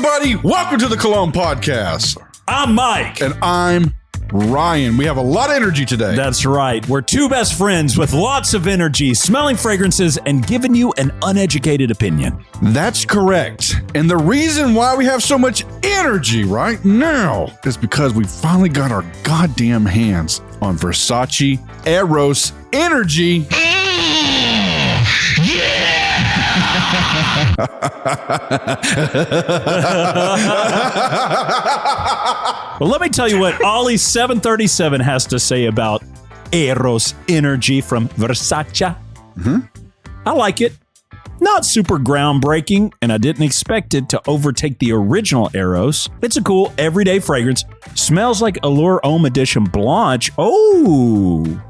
everybody. Welcome to the Cologne podcast. I'm Mike. And I'm Ryan. We have a lot of energy today. That's right. We're two best friends with lots of energy, smelling fragrances and giving you an uneducated opinion. That's correct. And the reason why we have so much energy right now is because we finally got our goddamn hands on Versace Eros Energy. Well, let me tell you what Ollie 737 has to say about Eros Energy from Versace. I like it. Not super groundbreaking, and I didn't expect it to overtake the original Eros. It's a cool everyday fragrance. Smells like Allure Homme Edition Blanche. Oh,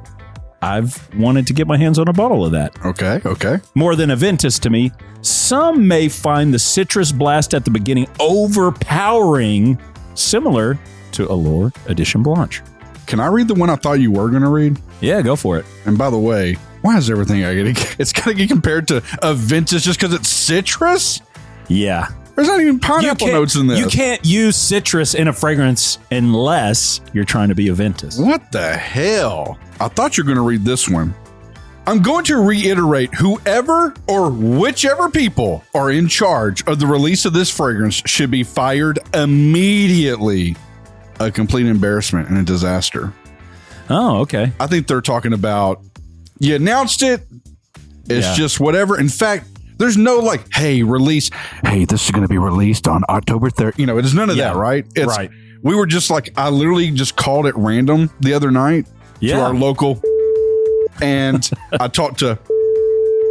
I've wanted to get my hands on a bottle of that. Okay. More than Aventus to me. Some may find the citrus blast at the beginning overpowering, similar to Allure Edition Blanche. Can I read the one I thought you were going to read? Yeah, go for it. And by the way, why is everything it's got to get compared to Aventus just because it's citrus? Yeah. There's not even pineapple notes in this. You can't use citrus in a fragrance unless you're trying to be Aventus. What the hell? I thought you were going to read this one. I'm going to reiterate, whoever or whichever people are in charge of the release of this fragrance should be fired immediately. A complete embarrassment and a disaster. Oh, okay. I think they're talking about, you announced it, it's just whatever. In fact, there's no like, hey, release. Hey, this is going to be released on October 3rd. You know, it's none of that, right? It's, right. We were just like, I literally just called it random the other night to our local. And I talked to,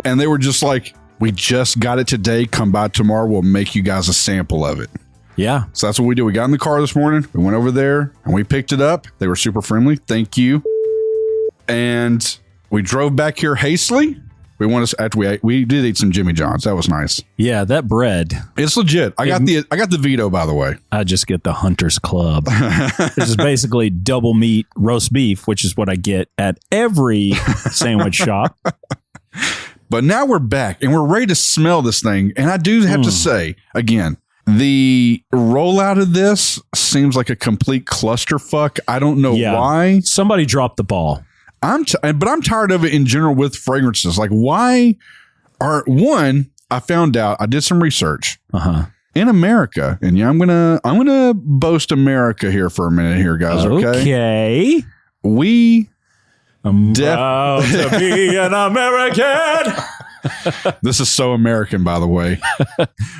and they were just like, we just got it today. Come by tomorrow. We'll make you guys a sample of it. Yeah. So that's what we do. We got in the car this morning. We went over there and we picked it up. They were super friendly. Thank you. And we drove back here hastily. We want to, after we did eat some Jimmy John's. That was nice. Yeah, that bread. It's legit. I got the Vito, by the way. I just get the Hunter's Club. This is basically double meat roast beef, which is what I get at every sandwich shop. But now we're back and we're ready to smell this thing. And I do have to say, again, the rollout of this seems like a complete clusterfuck. I don't know why. Somebody dropped the ball. But I'm tired of it in general with fragrances. Like, why are I found out, I did some research in America, and I'm gonna boast America here for a minute here, guys. Okay. We proud to be an American. This is so American, by the way.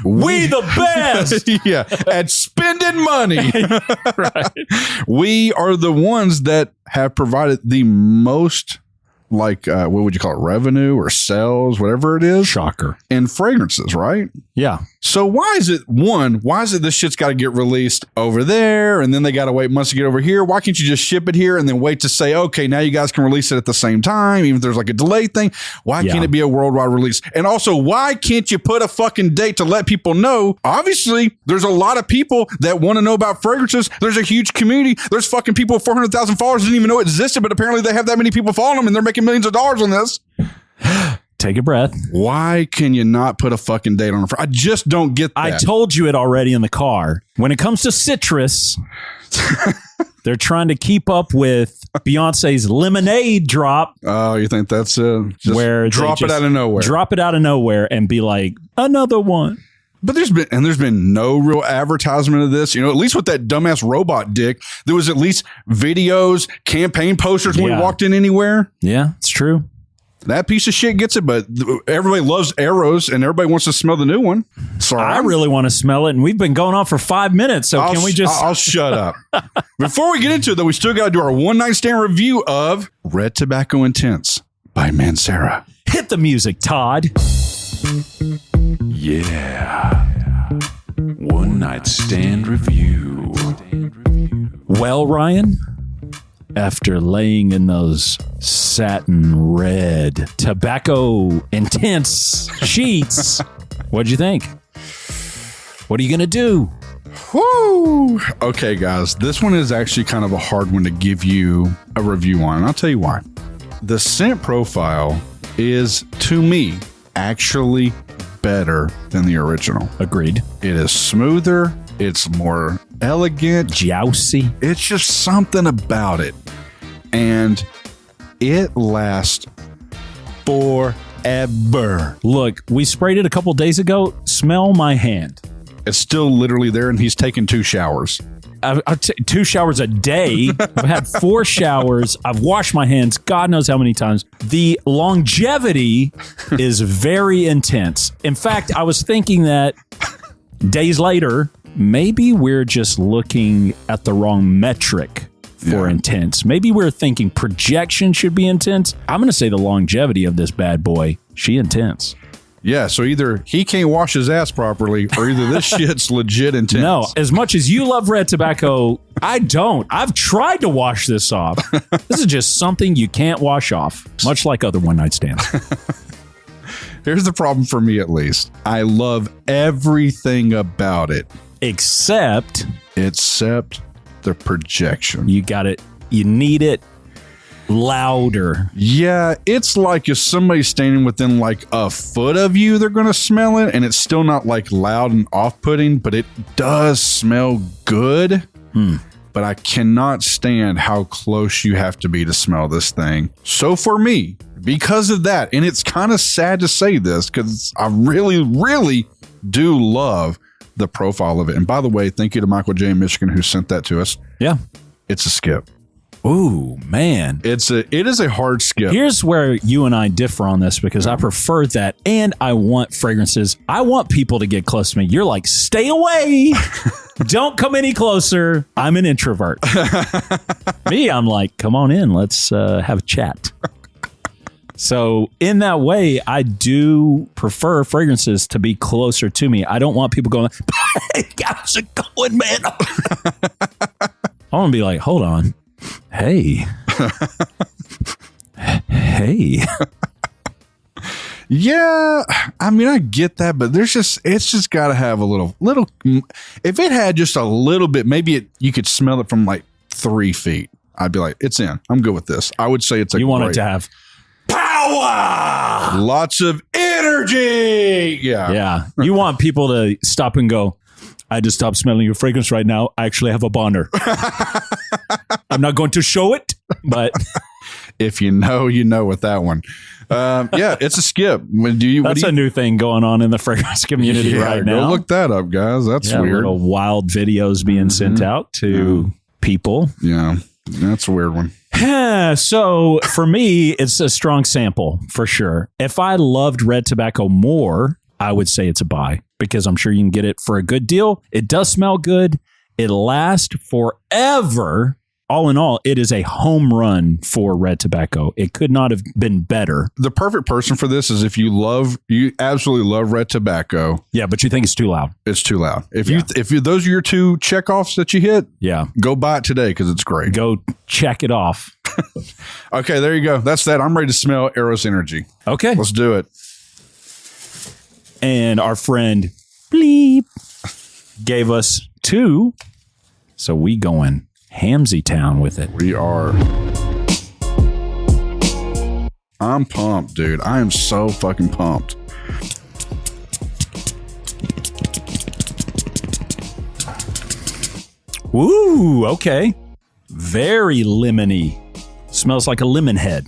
We the best. Yeah, at spending money. Right. We are the ones that have provided the most, like, what would you call it? Revenue or sales, whatever it is. Shocker. In fragrances, right? Yeah. So why is it this shit's got to get released over there and then they got to wait months to get over here? Why can't you just ship it here and then wait to say, okay, now you guys can release it at the same time, even if there's like a delay thing? Why can't it be a worldwide release? And also, why can't you put a fucking date to let people know? Obviously, there's a lot of people that want to know about fragrances. There's a huge community. There's fucking people with 400,000 followers didn't even know it existed, but apparently they have that many people following them and they're making millions of dollars on this. Take a breath. Why can you not put a fucking date on it? I just don't get that. I told you it already in the car. When it comes to citrus, they're trying to keep up with Beyonce's Lemonade drop. Oh, you think that's just where drop it out of nowhere? Drop it out of nowhere and be like, another one. But there's been no real advertisement of this. You know, at least with that dumbass robot dick, there was at least videos, campaign posters when we walked in anywhere. Yeah, it's true. That piece of shit gets it, but everybody loves Eros and everybody wants to smell the new one. Sorry. I really want to smell it, and we've been going on for 5 minutes, so can we just... I'll shut up. Before we get into it, though, we still got to do our one-night stand review of Red Tobacco Intense by Mancera. Hit the music, Todd. Yeah. One night stand review. Well, Ryan, after laying in those satin red tobacco intense sheets, what'd you think? What are you going to do? Woo! Okay, guys, this one is actually kind of a hard one to give you a review on, and I'll tell you why. The scent profile is, to me, actually better than the original. Agreed. It is smoother. It's more elegant. Jousy. It's just something about it. And it lasts forever. Look, we sprayed it a couple days ago. Smell my hand. It's still literally there, and he's taken 2 showers. I've 2 showers a day. I've had 4 showers. I've washed my hands God knows how many times. The longevity is very intense. In fact, I was thinking that days later, maybe we're just looking at the wrong metric for intense. Maybe we're thinking projection should be intense. I'm going to say the longevity of this bad boy, she intense. Yeah, so either he can't wash his ass properly or either this shit's legit intense. No, as much as you love red tobacco, I don't. I've tried to wash this off. This is just something you can't wash off, much like other one-night stands. Here's the problem for me, at least. I love everything about it. Except the projection. you got it. You need it louder. Yeah, it's like if somebody's standing within like a foot of you, they're going to smell it, and it's still not like loud and off-putting, but it does smell good. But I cannot stand how close you have to be to smell this thing. So for me, because of that, and it's kind of sad to say this because I really, really do love the profile of it. And by the way, thank you to Michael J. in Michigan who sent that to us. Yeah. It's a skip. Ooh, man. It is a hard skip. Here's where you and I differ on this because I prefer that and I want fragrances. I want people to get close to me. You're like, stay away. Don't come any closer. I'm an introvert. Me, I'm like, come on in. Let's have a chat. So in that way, I do prefer fragrances to be closer to me. I don't want people going, hey, how's it going, man? I want to be like, hold on. Hey. Hey. Yeah, I mean, I get that, but it's just got to have a little, if it had just a little bit, maybe you could smell it from like 3 feet. I'd be like, it's in. I'm good with this. I would say it's a You want it to have power. Lots of energy. Yeah. Yeah. You want people to stop and go, I just stopped smelling your fragrance right now. I actually have a bonder. I'm not going to show it, but if you know, you know with that one. Yeah, it's a skip. That's a new thing going on in the fragrance community right now. Go look that up, guys. That's weird. Little wild videos being sent out to people. Yeah, that's a weird one. So for me, it's a strong sample for sure. If I loved red tobacco more, I would say it's a buy because I'm sure you can get it for a good deal. It does smell good. It lasts forever. All in all, it is a home run for red tobacco. It could not have been better. The perfect person for this is if you absolutely love red tobacco. Yeah, but you think it's too loud. It's too loud. If you those are your 2 checkoffs that you hit, go buy it today because it's great. Go check it off. Okay, there you go. That's that. I'm ready to smell Eros Energy. Okay. Let's do it. And our friend Bleep gave us 2. So we going Hamsy Town with it. We are. I'm pumped, dude. I am so fucking pumped. Woo, okay. Very lemony. Smells like a lemon head.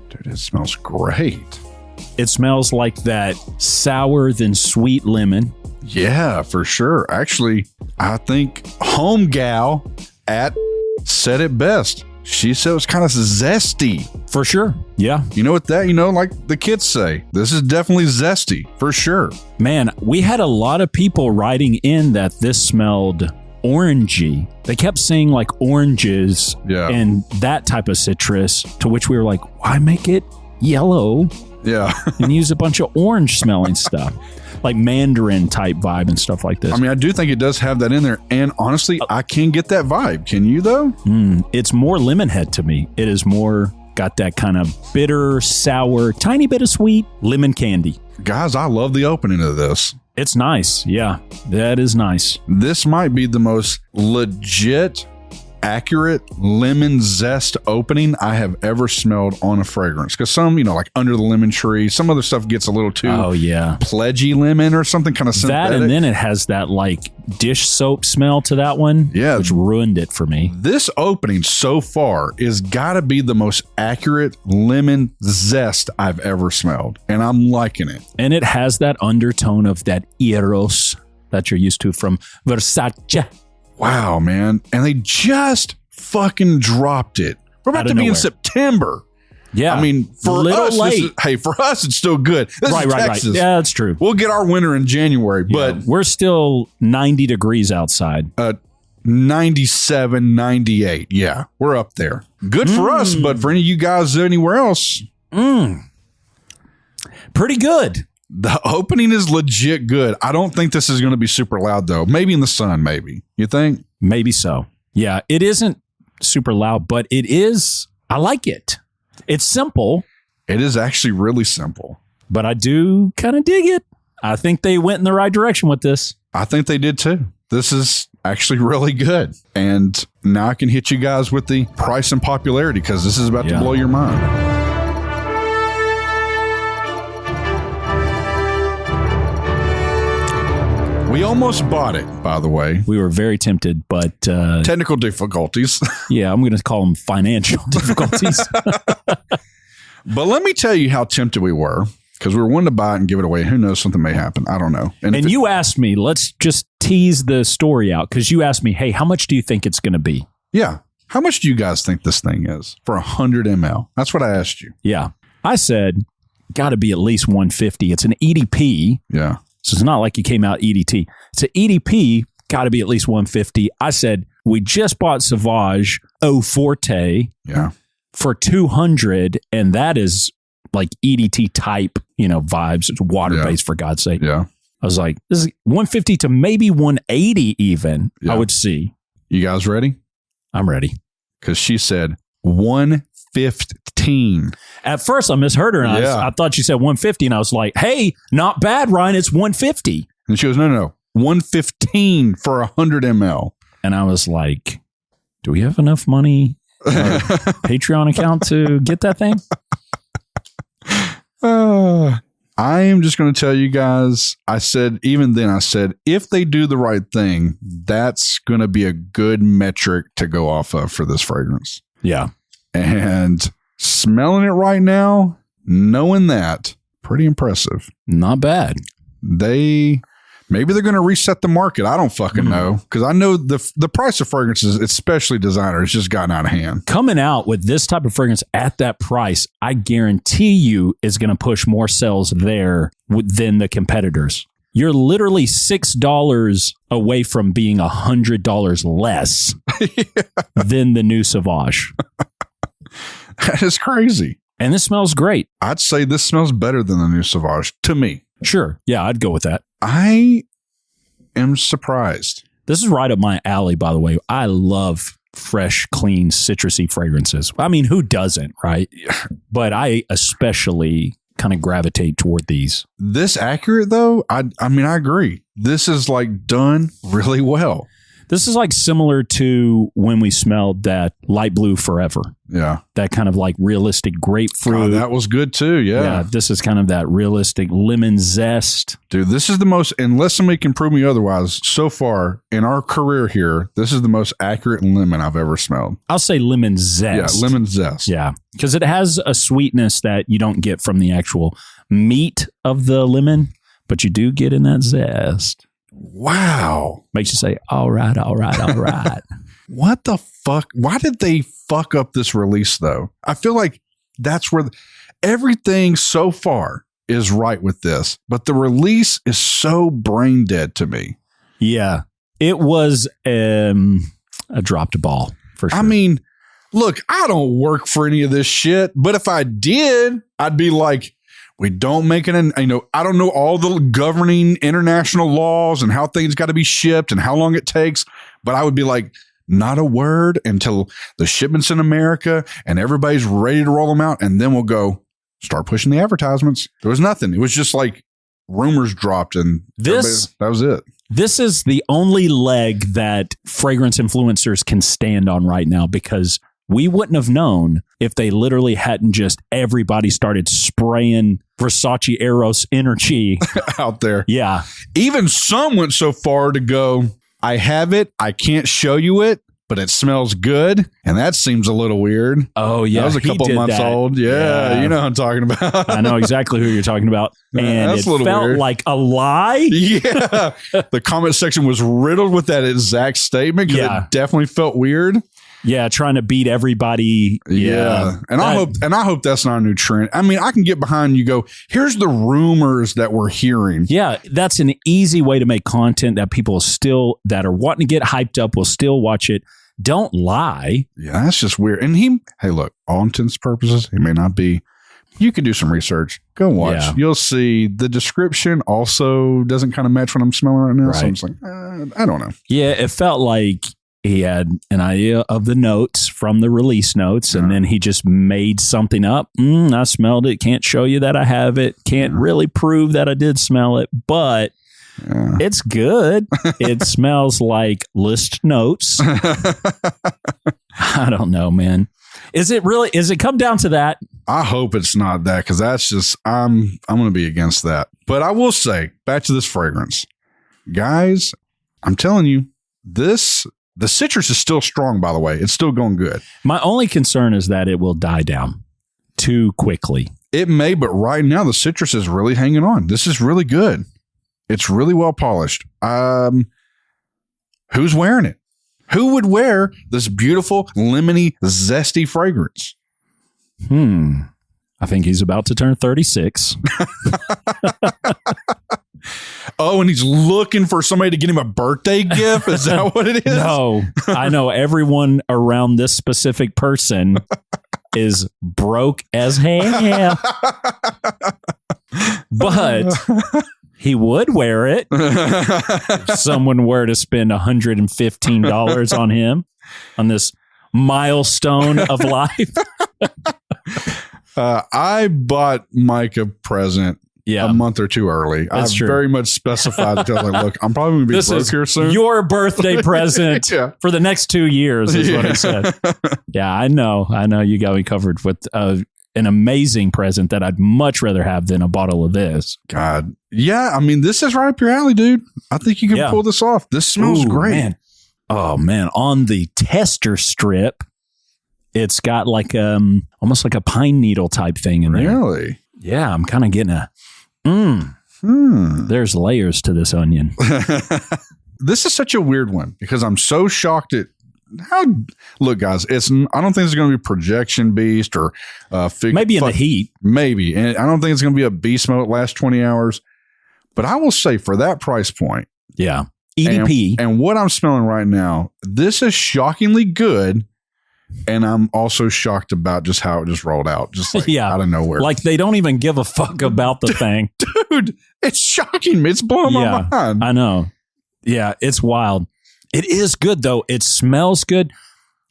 Dude, it smells great. It smells like that sour than sweet lemon. Yeah, for sure. Actually, I think Home Gal at said it best. She said it was kind of zesty. For sure. Yeah. You know what like the kids say, this is definitely zesty for sure. Man, we had a lot of people writing in that this smelled orangey. They kept saying like oranges and that type of citrus, to which we were like, why make it yellow? Yeah. And use a bunch of orange smelling stuff. Like Mandarin type vibe and stuff like this. I mean, I do think it does have that in there. And honestly, I can get that vibe. Can you though? It's more lemon head to me. It is more got that kind of bitter, sour, tiny bit of sweet lemon candy. Guys, I love the opening of this. It's nice. Yeah, that is nice. This might be the most legit accurate lemon zest opening I have ever smelled on a fragrance. Because some, like under the lemon tree, some other stuff gets a little too pledgy lemon or something kind of synthetic. That, and then it has that like dish soap smell to that one, which ruined it for me. This opening so far is got to be the most accurate lemon zest I've ever smelled, and I'm liking it. And it has that undertone of that Eros that you're used to from Versace. Wow, man. And they just fucking dropped it. We're about to be in September. Yeah. I mean, for us, late. For us, it's still good. This is Texas. Right. Yeah, that's true. We'll get our winter in January, but we're still 90 degrees outside. 97, 98. Yeah, we're up there. Good for us, but for any of you guys anywhere else, pretty good. The opening is legit good. I don't think this is going to be super loud, though. Maybe in the sun, maybe. You think? Maybe so. Yeah, it isn't super loud, but it is. I like it. It's simple. It is actually really simple. But I do kind of dig it. I think they went in the right direction with this. I think they did, too. This is actually really good. And now I can hit you guys with the price and popularity because this is about to blow your mind. We almost bought it, by the way. We were very tempted, but... technical difficulties. Yeah, I'm going to call them financial difficulties. But let me tell you how tempted we were, because we were wanting to buy it and give it away. Who knows, something may happen. I don't know. And you asked me, let's just tease the story out, because you asked me, hey, how much do you think it's going to be? Yeah. How much do you guys think this thing is for 100 ml? That's what I asked you. Yeah. I said, got to be at least 150. It's an EDP. Yeah. So it's not like you came out EDT. It's an EDP, got to be at least 150. I said, we just bought Sauvage Eau Forte for 200, and that is like EDT type, vibes. It's water-based, for God's sake. Yeah. I was like, this is 150 to maybe 180 even, I would see. You guys ready? I'm ready. Because she said 115. At first, I misheard her, and I thought she said 150, and I was like, hey, not bad, Ryan, it's 150. And she goes, no, 115 for 100 ml. And I was like, do we have enough money in our Patreon account to get that thing? I am just going to tell you guys, I said, if they do the right thing, that's going to be a good metric to go off of for this fragrance. Yeah. And smelling it right now, knowing that, pretty impressive. Not bad. Maybe they're going to reset the market. I don't fucking know. Because I know the price of fragrances, especially designer, has just gotten out of hand. Coming out with this type of fragrance at that price, I guarantee you is going to push more sales there than the competitors. You're literally $6 away from being $100 less than the new Sauvage. That is crazy. And this smells great. I'd say this smells better than the new Sauvage to me. Sure. Yeah, I'd go with that. I am surprised. This is right up my alley, by the way. I love fresh, clean, citrusy fragrances. I mean, who doesn't, right? But I especially kind of gravitate toward these. This accurate, though? I mean, I agree. This is like done really well. This is like similar to when we smelled that Light Blue Forever. Yeah. That kind of like realistic grapefruit. Oh, that was good too. Yeah. This is kind of that realistic lemon zest. Dude, this is the most, unless somebody can prove me otherwise, so far in our career here, this is the most accurate lemon I've ever smelled. I'll say lemon zest. Yeah, lemon zest. Yeah. Because it has a sweetness that you don't get from the actual meat of the lemon, but you do get in that zest. Wow. Makes you say, all right, all right, all right. What the fuck? Why did they fuck up this release, though? I feel like that's where everything so far is right with this, but the release is so brain dead to me. Yeah. It was a dropped ball, for sure. I mean, look, I don't work for any of this shit, but if I did, I'd be like, we don't make it, I don't know all the governing international laws and how things got to be shipped and how long it takes, but I would be like, not a word until the shipment's in America and everybody's ready to roll them out. And then we'll go start pushing the advertisements. There was nothing. It was just like rumors dropped, and that was it. This is the only leg that fragrance influencers can stand on right now, because we wouldn't have known if they literally hadn't just everybody started spraying Versace Eros Energy out there. Yeah. Even some went so far to go, I have it, I can't show you it, but it smells good. And that seems a little weird. Oh, yeah. That was a couple months old. Yeah, you know what I'm talking about. I know exactly who you're talking about. And That's it felt weird. like a lie. Yeah. The comment section was riddled with that exact statement because it definitely felt weird. Yeah, trying to beat everybody. Yeah. And I hope that's not a new trend. I mean, I can get behind you go, here's the rumors that we're hearing. Yeah, that's an easy way to make content that people that are wanting to get hyped up will still watch it. Don't lie. Yeah, that's just weird. And hey, look, all intents and purposes, he may not be. You can do some research. Go watch. Yeah. You'll see the description also doesn't kind of match what I'm smelling right now. Right. So I'm just like, I don't know. Yeah, it felt like he had an idea of the notes from the release notes, and then he just made something up. I smelled it. Can't show you that I have it. Can't really prove that I did smell it, but it's good. It smells like list notes. I don't know, man. Is it come down to that? I hope it's not that, because that's just, I'm going to be against that. But I will say, back to this fragrance. Guys, I'm telling you, the citrus is still strong, by the way. It's still going good. My only concern is that it will die down too quickly. It may, but right now the citrus is really hanging on. This is really good. It's really well polished. Who's wearing it? Who would wear this beautiful, lemony, zesty fragrance? I think he's about to turn 36. Oh, and he's looking for somebody to get him a birthday gift? Is that what it is? No, I know everyone around this specific person is broke as hell. But he would wear it if someone were to spend $115 on him on this milestone of life. I bought Mike a present a month or two early. That's true. Very much specified because I was like, look, I'm probably going to be this broke here soon. Your birthday present for the next 2 years is what he said. Yeah, I know. You got me covered with an amazing present that I'd much rather have than a bottle of this. God. Yeah, I mean, this is right up your alley, dude. I think you can pull this off. This smells great. Man. Oh, man. On the tester strip, it's got like almost like a pine needle type thing in there. Really? Yeah, I'm kind of getting there's layers to this onion. This is such a weird one because I'm so shocked at look, guys, I don't think it's going to be projection beast or maybe in the heat. Maybe. And I don't think it's going to be a beast mode that lasts 20 hours. But I will say for that price point. Yeah. EDP. And what I'm smelling right now, this is shockingly good. And I'm also shocked about just how it just rolled out. Just like out of nowhere. Like they don't even give a fuck about the thing. Dude, it's shocking me. It's blowing my mind. I know. Yeah, it's wild. It is good, though. It smells good.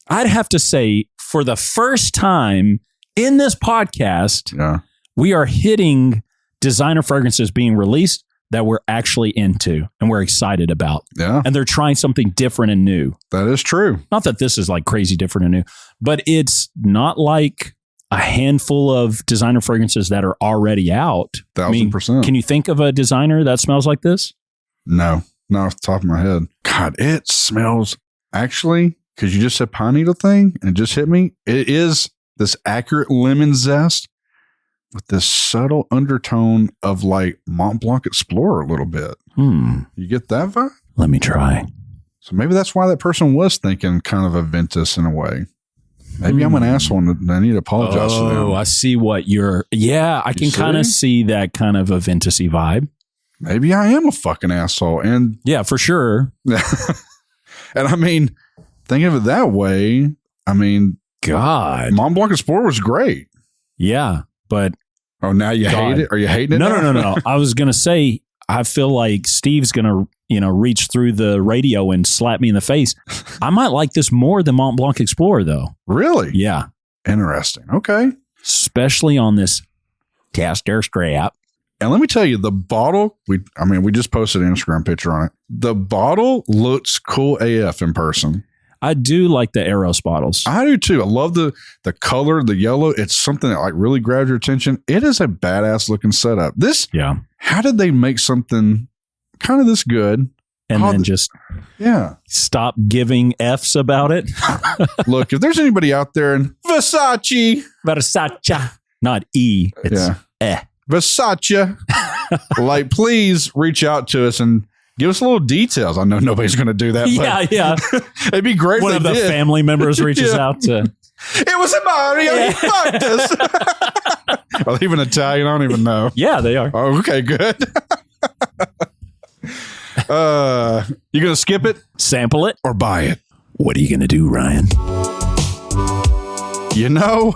I'd have to say, for the first time in this podcast, we are hitting designer fragrances being released that we're actually into and we're excited about. Yeah. And they're trying something different and new. That is true. Not that this is like crazy different and new, but it's not like a handful of designer fragrances that are already out. 1,000%. Can you think of a designer that smells like this? No, not off the top of my head. God, it smells actually, because you just said pine needle thing and it just hit me. It is this accurate lemon zest with this subtle undertone of like Mont Blanc Explorer a little bit. You get that vibe? Let me try. So maybe that's why that person was thinking kind of a Ventus in a way. Maybe I'm an asshole and I need to apologize to them. Oh, I see what I can kind of see that kind of a Ventus-y vibe. Maybe I am a fucking asshole. And yeah, for sure. And I mean, think of it that way. I mean, God, Mont Blanc Explorer was great. Yeah, but now you hate it? Are you hating it? No. I was gonna say I feel like Steve's gonna reach through the radio and slap me in the face. I might like this more than Mont Blanc Explorer, though. Really? Yeah. Interesting. Okay. Especially on this tester strap. And let me tell you, the bottle, we just posted an Instagram picture on it. The bottle looks cool AF in person. I do like the Eros bottles. I do too. I love the color, the yellow. It's something that like really grabs your attention. It is a badass looking setup. How did they make something kind of this good? And then just stop giving F's about it. Look, if there's anybody out there in Versace, not E, it's Versace, like, please reach out to us and give us a little details. I know nobody's going to do that. But it'd be great. One of the family members reaches out to. It was a Mario. He fucked us. Are they even Italian? I don't even know. Yeah, they are. Oh, okay, good. You gonna skip it, sample it, or buy it? What are you gonna do, Ryan? You know,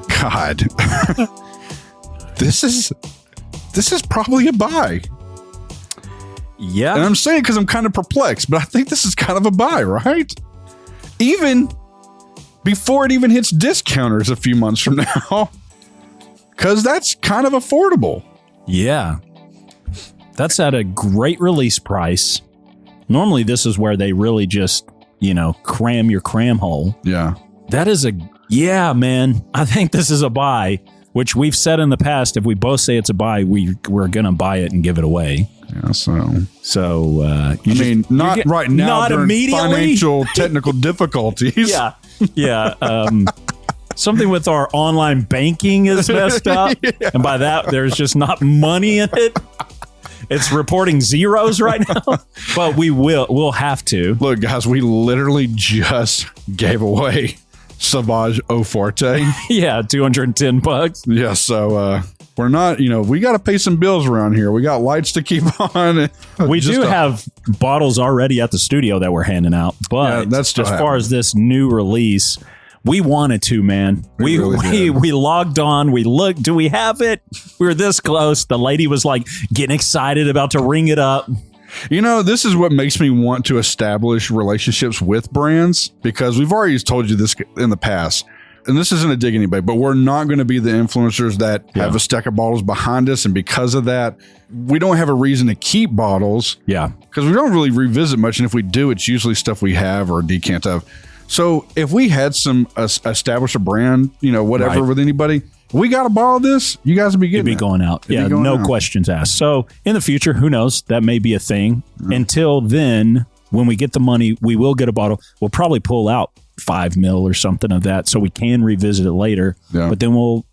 God, this is probably a buy. Yeah, and I'm saying because I'm kind of perplexed, but I think this is kind of a buy, right? Even before it even hits discounters a few months from now, because that's kind of affordable. Yeah. That's at a great release price. Normally, this is where they really just, cram your cram hole. Yeah. That is man. I think this is a buy, which we've said in the past. If we both say it's a buy, we're going to buy it and give it away. Yeah, So, not right now, not during immediately. Financial technical difficulties. Yeah. Something with our online banking is messed up. Yeah. And by that, there's just not money in it. It's reporting zeros right now, but we'll have to. Look, guys, we literally just gave away Sauvage Eau Forte. Yeah, $210. Yeah, so we're not, we got to pay some bills around here. We got lights to keep on. We do have bottles already at the studio that we're handing out, but as far as this new release, we wanted to, man. We logged on. We looked. Do we have it? We were this close. The lady was like getting excited, about to ring it up. This is what makes me want to establish relationships with brands, because we've already told you this in the past. And this isn't a dig anybody, but we're not going to be the influencers that have a stack of bottles behind us. And because of that, we don't have a reason to keep bottles. Yeah. Because we don't really revisit much. And if we do, it's usually stuff we have or decant of. So if we had establish a brand, whatever with anybody, we got to borrow this. You guys would be getting going out. No questions asked. So in the future, who knows? That may be a thing. Until then, when we get the money, we will get a bottle. We'll probably pull out 5 mil or something of that so we can revisit it later. Yeah. But then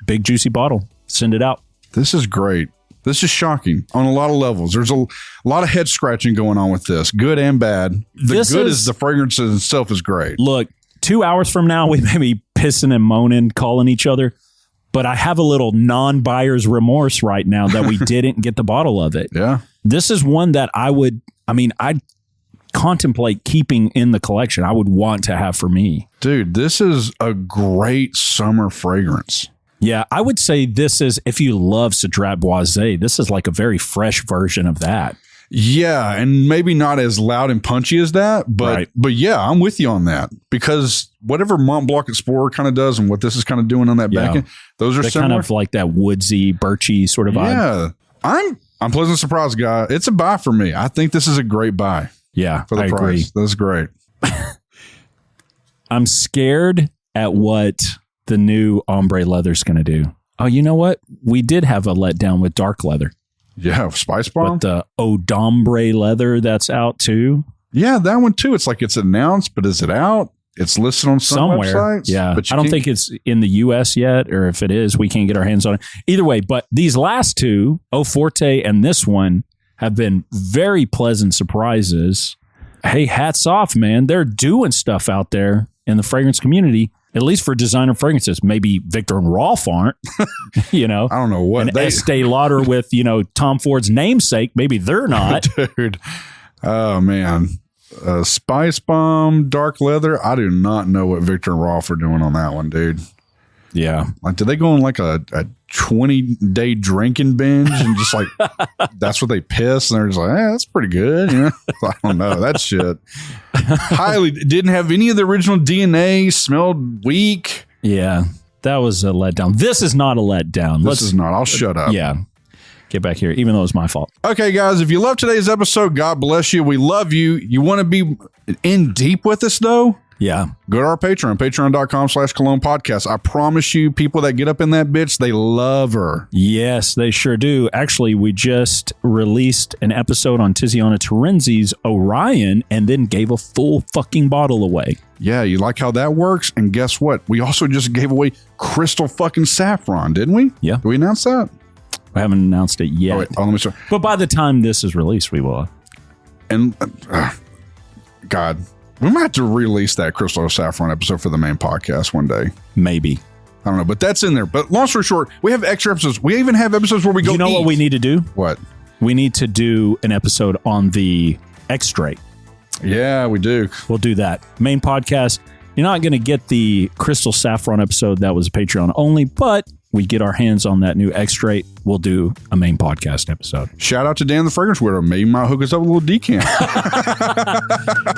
big juicy bottle. Send it out. This is great. This is shocking on a lot of levels. There's a lot of head scratching going on with this, good and bad. The fragrance itself is great. Look, 2 hours from now, we may be pissing and moaning, calling each other, but I have a little non-buyer's remorse right now that we didn't get the bottle of it. Yeah. This is one that I'd contemplate keeping in the collection. I would want to have for me. Dude, this is a great summer fragrance. Yeah, I would say this is, if you love Cedrat Boisé, this is like a very fresh version of that. Yeah, and maybe not as loud and punchy as that, but yeah, I'm with you on that, because whatever Mont Blanc Explorer kind of does and what this is kind of doing on that back end, those are similar. Kind of like that woodsy, birchy sort of vibe. Yeah, I'm pleasantly surprised, guy. It's a buy for me. I think this is a great buy. Yeah, for the price. Agree. That's great. I'm scared at what the new ombre leather's going to do. Oh, you know what? We did have a letdown with dark leather. Yeah, Spice Bomb. But the Eau d'Ombre leather that's out too. Yeah, that one too. It's like it's announced, but is it out? It's listed on somewhere. Websites. Yeah, but I don't think it's in the U.S. yet, or if it is, we can't get our hands on it. Either way, but these last two, Eau Forte and this one, have been very pleasant surprises. Hey, hats off, man. They're doing stuff out there in the fragrance community. At least for designer fragrances. Maybe Victor and Rolf aren't, I don't know what. And Estee Lauder with, Tom Ford's namesake. Maybe they're not. Dude. Oh, man. Spice Bomb, Dark Leather. I do not know what Victor and Rolf are doing on that one, dude. Yeah. Like, do they go on like a 20-day drinking binge and just like, that's what they piss? And they're just like, that's pretty good. I don't know. That shit. Highly didn't have any of the original DNA, smelled weak. Yeah. That was a letdown. This is not a letdown. This is not. I'll shut up. Yeah. Get back here, even though it's my fault. Okay, guys, if you love today's episode, God bless you. We love you. You want to be in deep with us, though? Yeah. Go to our Patreon, patreon.com/Cologne podcast. I promise you, people that get up in that bitch, they love her. Yes, they sure do. Actually, we just released an episode on Tiziana Terenzi's Orion and then gave a full fucking bottle away. Yeah, you like how that works? And guess what? We also just gave away Crystal fucking Saffron, didn't we? Yeah. Did we announce that? I haven't announced it yet. Oh, wait, let me start. But by the time this is released, we will. And God, we might have to release that Crystal Saffron episode for the main podcast one day. Maybe. I don't know, but that's in there. But long story short, we have extra episodes. We even have episodes where we go. You know eat. what we need to do? What? We need to do an episode on the X-Strait. Yeah, we do. We'll do that. Main podcast. You're not going to get the Crystal Saffron episode. That was Patreon only, but we get our hands on that new X-Strait. We'll do a main podcast episode. Shout out to Dan the Fragrance Wearer. Maybe might hook us up with a little decant.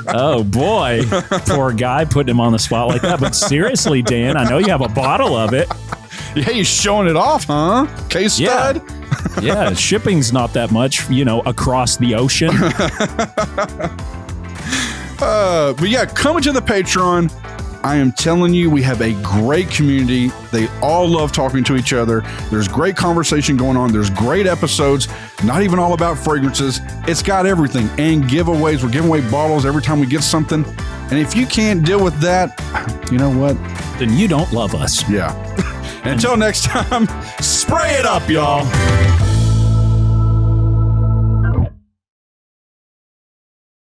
Oh, boy. Poor guy putting him on the spot like that. But seriously, Dan, I know you have a bottle of it. Yeah, you're showing it off, huh? Case stud? Yeah, shipping's not that much, across the ocean. But yeah, coming to the Patreon, I am telling you, we have a great community. They all love talking to each other. There's great conversation going on. There's great episodes, not even all about fragrances. It's got everything. And giveaways. We're giving away bottles every time we get something. And if you can't deal with that, you know what? Then you don't love us. Yeah. Until next time, spray it up, y'all.